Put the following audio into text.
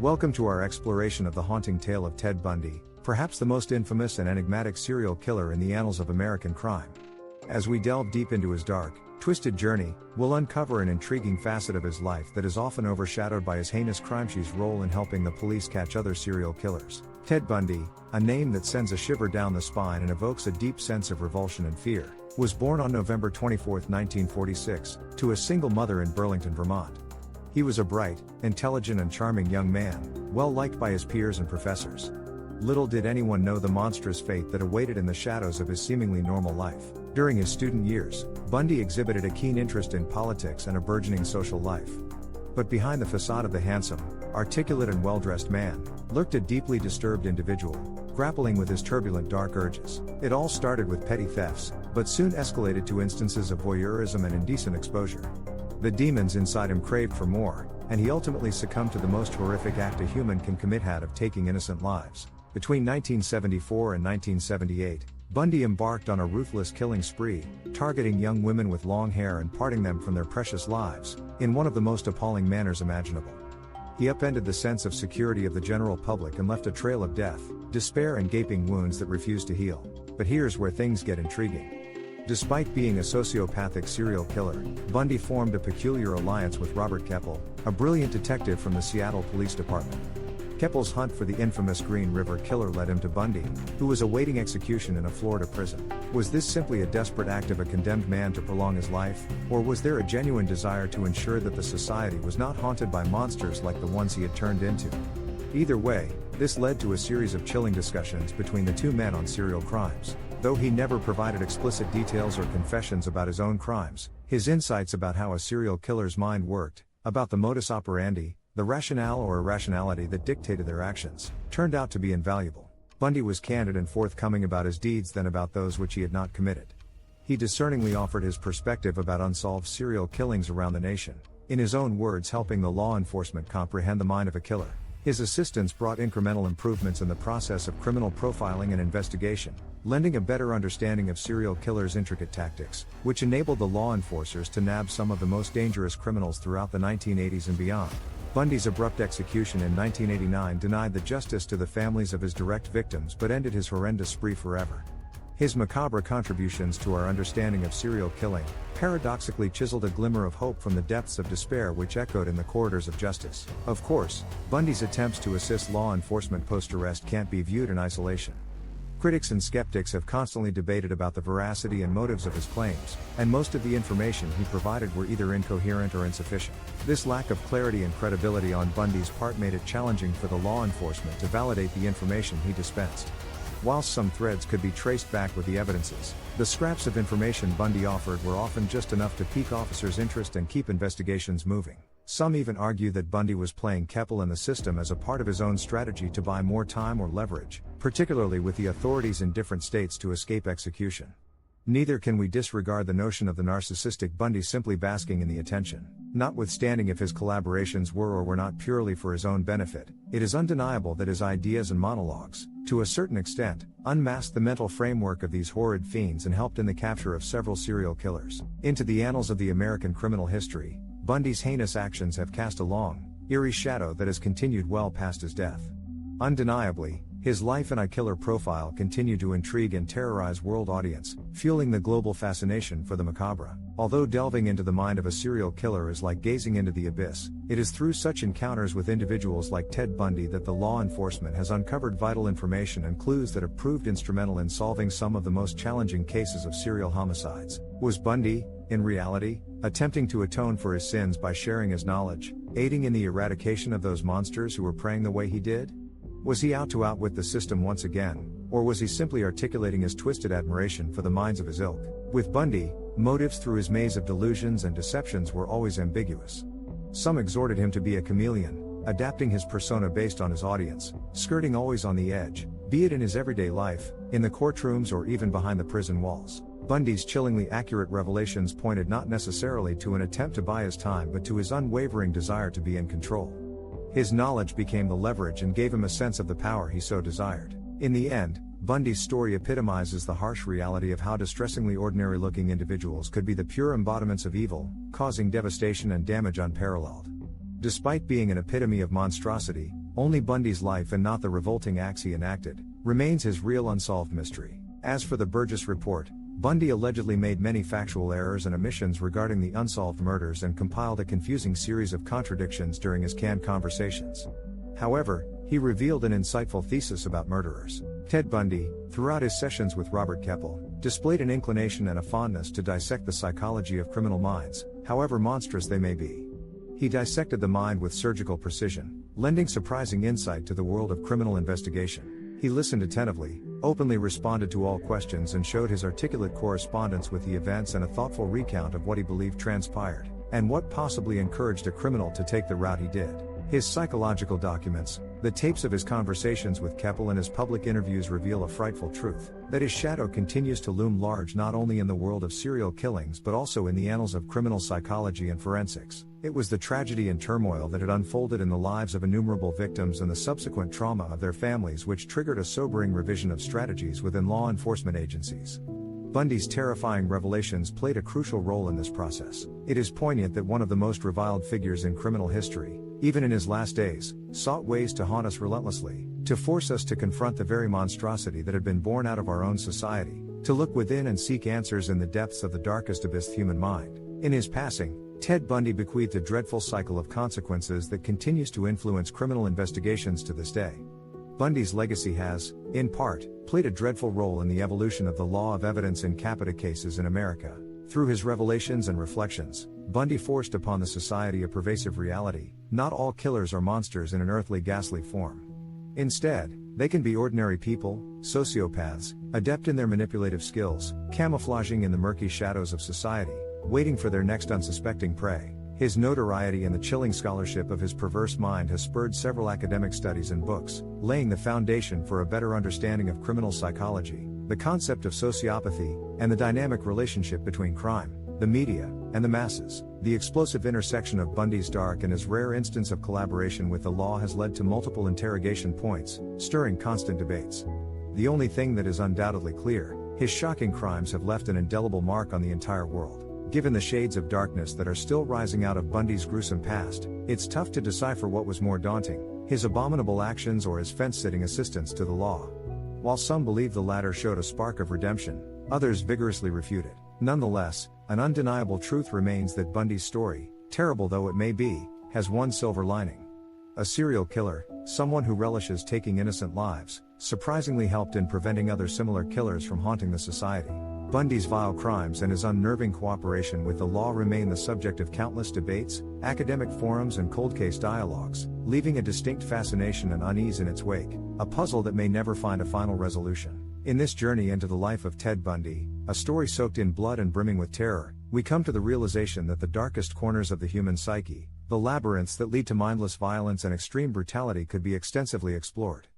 Welcome to our exploration of the haunting tale of Ted Bundy, perhaps the most infamous and enigmatic serial killer in the annals of American crime. As we delve deep into his dark, twisted journey, we'll uncover an intriguing facet of his life that is often overshadowed by his heinous crime's role in helping the police catch other serial killers. Ted Bundy, a name that sends a shiver down the spine and evokes a deep sense of revulsion and fear, was born on November 24, 1946, to a single mother in Burlington, Vermont. He was a bright, intelligent and charming young man, well liked by his peers and professors. Little did anyone know the monstrous fate that awaited in the shadows of his seemingly normal life. During his student years, Bundy exhibited a keen interest in politics and a burgeoning social life. But behind the facade of the handsome, articulate and well-dressed man, lurked a deeply disturbed individual, grappling with his turbulent dark urges. It all started with petty thefts, but soon escalated to instances of voyeurism and indecent exposure. The demons inside him craved for more, and he ultimately succumbed to the most horrific act a human can commit, of taking innocent lives. Between 1974 and 1978, Bundy embarked on a ruthless killing spree, targeting young women with long hair and parting them from their precious lives, in one of the most appalling manners imaginable. He upended the sense of security of the general public and left a trail of death, despair and gaping wounds that refused to heal. But here's where things get intriguing. Despite being a sociopathic serial killer, Bundy formed a peculiar alliance with Robert Keppel, a brilliant detective from the Seattle Police Department. Keppel's hunt for the infamous Green River Killer led him to Bundy, who was awaiting execution in a Florida prison. Was this simply a desperate act of a condemned man to prolong his life, or was there a genuine desire to ensure that the society was not haunted by monsters like the ones he had turned into? Either way, this led to a series of chilling discussions between the two men on serial crimes. Though he never provided explicit details or confessions about his own crimes, his insights about how a serial killer's mind worked, about the modus operandi, the rationale or irrationality that dictated their actions, turned out to be invaluable. Bundy was candid and forthcoming about his deeds than about those which he had not committed. He discerningly offered his perspective about unsolved serial killings around the nation, in his own words helping the law enforcement comprehend the mind of a killer. His assistance brought incremental improvements in the process of criminal profiling and investigation, lending a better understanding of serial killers' intricate tactics, which enabled the law enforcers to nab some of the most dangerous criminals throughout the 1980s and beyond. Bundy's abrupt execution in 1989 denied the justice to the families of his direct victims but ended his horrendous spree forever. His macabre contributions to our understanding of serial killing, paradoxically chiseled a glimmer of hope from the depths of despair which echoed in the corridors of justice. Of course, Bundy's attempts to assist law enforcement post-arrest can't be viewed in isolation. Critics and skeptics have constantly debated about the veracity and motives of his claims, and most of the information he provided were either incoherent or insufficient. This lack of clarity and credibility on Bundy's part made it challenging for the law enforcement to validate the information he dispensed. Whilst some threads could be traced back with the evidences, the scraps of information Bundy offered were often just enough to pique officers' interest and keep investigations moving. Some even argue that Bundy was playing Keppel and the system as a part of his own strategy to buy more time or leverage, particularly with the authorities in different states to escape execution. Neither can we disregard the notion of the narcissistic Bundy simply basking in the attention. Notwithstanding if his collaborations were or were not purely for his own benefit, it is undeniable that his ideas and monologues, to a certain extent, unmasked the mental framework of these horrid fiends and helped in the capture of several serial killers. Into the annals of the American criminal history, Bundy's heinous actions have cast a long, eerie shadow that has continued well past his death. Undeniably, his life and killer profile continue to intrigue and terrorize world audience, fueling the global fascination for the macabre. Although delving into the mind of a serial killer is like gazing into the abyss, it is through such encounters with individuals like Ted Bundy that the law enforcement has uncovered vital information and clues that have proved instrumental in solving some of the most challenging cases of serial homicides. Was Bundy, in reality, attempting to atone for his sins by sharing his knowledge, aiding in the eradication of those monsters who were preying the way he did? Was he out to outwit the system once again, or was he simply articulating his twisted admiration for the minds of his ilk? With Bundy, motives through his maze of delusions and deceptions were always ambiguous. Some exhorted him to be a chameleon, adapting his persona based on his audience, skirting always on the edge, be it in his everyday life, in the courtrooms or even behind the prison walls. Bundy's chillingly accurate revelations pointed not necessarily to an attempt to buy his time but to his unwavering desire to be in control. His knowledge became the leverage and gave him a sense of the power he so desired. In the end, Bundy's story epitomizes the harsh reality of how distressingly ordinary-looking individuals could be the pure embodiments of evil, causing devastation and damage unparalleled. Despite being an epitome of monstrosity, only Bundy's life and not the revolting acts he enacted, remains his real unsolved mystery. As for the Burgess report, Bundy allegedly made many factual errors and omissions regarding the unsolved murders and compiled a confusing series of contradictions during his canned conversations. However, he revealed an insightful thesis about murderers. Ted Bundy, throughout his sessions with Robert Keppel, displayed an inclination and a fondness to dissect the psychology of criminal minds, however monstrous they may be. He dissected the mind with surgical precision, lending surprising insight to the world of criminal investigation. He listened attentively, openly responded to all questions, and showed his articulate correspondence with the events and a thoughtful recount of what he believed transpired, and what possibly encouraged a criminal to take the route he did. His psychological documents, the tapes of his conversations with Keppel and his public interviews reveal a frightful truth, that his shadow continues to loom large not only in the world of serial killings but also in the annals of criminal psychology and forensics. It was the tragedy and turmoil that had unfolded in the lives of innumerable victims and the subsequent trauma of their families which triggered a sobering revision of strategies within law enforcement agencies. Bundy's terrifying revelations played a crucial role in this process. It is poignant that one of the most reviled figures in criminal history, even in his last days, sought ways to haunt us relentlessly, to force us to confront the very monstrosity that had been born out of our own society, to look within and seek answers in the depths of the darkest abyss of human mind. In his passing, Ted Bundy bequeathed a dreadful cycle of consequences that continues to influence criminal investigations to this day. Bundy's legacy has, in part, played a dreadful role in the evolution of the law of evidence in capita cases in America. Through his revelations and reflections, Bundy forced upon the society a pervasive reality: not all killers are monsters in an earthly ghastly form. Instead, they can be ordinary people, sociopaths, adept in their manipulative skills, camouflaging in the murky shadows of society, waiting for their next unsuspecting prey. His notoriety and the chilling scholarship of his perverse mind has spurred several academic studies and books, laying the foundation for a better understanding of criminal psychology, the concept of sociopathy, and the dynamic relationship between crime, the media, and the masses. The explosive intersection of Bundy's dark and his rare instance of collaboration with the law has led to multiple interrogation points, stirring constant debates. The only thing that is undoubtedly clear: his shocking crimes have left an indelible mark on the entire world. Given the shades of darkness that are still rising out of Bundy's gruesome past, it's tough to decipher what was more daunting, his abominable actions or his fence-sitting assistance to the law. While some believe the latter showed a spark of redemption, others vigorously refute it. Nonetheless, an undeniable truth remains that Bundy's story, terrible though it may be, has one silver lining. A serial killer, someone who relishes taking innocent lives, surprisingly helped in preventing other similar killers from haunting the society. Bundy's vile crimes and his unnerving cooperation with the law remain the subject of countless debates, academic forums and cold case dialogues, leaving a distinct fascination and unease in its wake, a puzzle that may never find a final resolution. In this journey into the life of Ted Bundy, a story soaked in blood and brimming with terror, we come to the realization that the darkest corners of the human psyche, the labyrinths that lead to mindless violence and extreme brutality, could be extensively explored.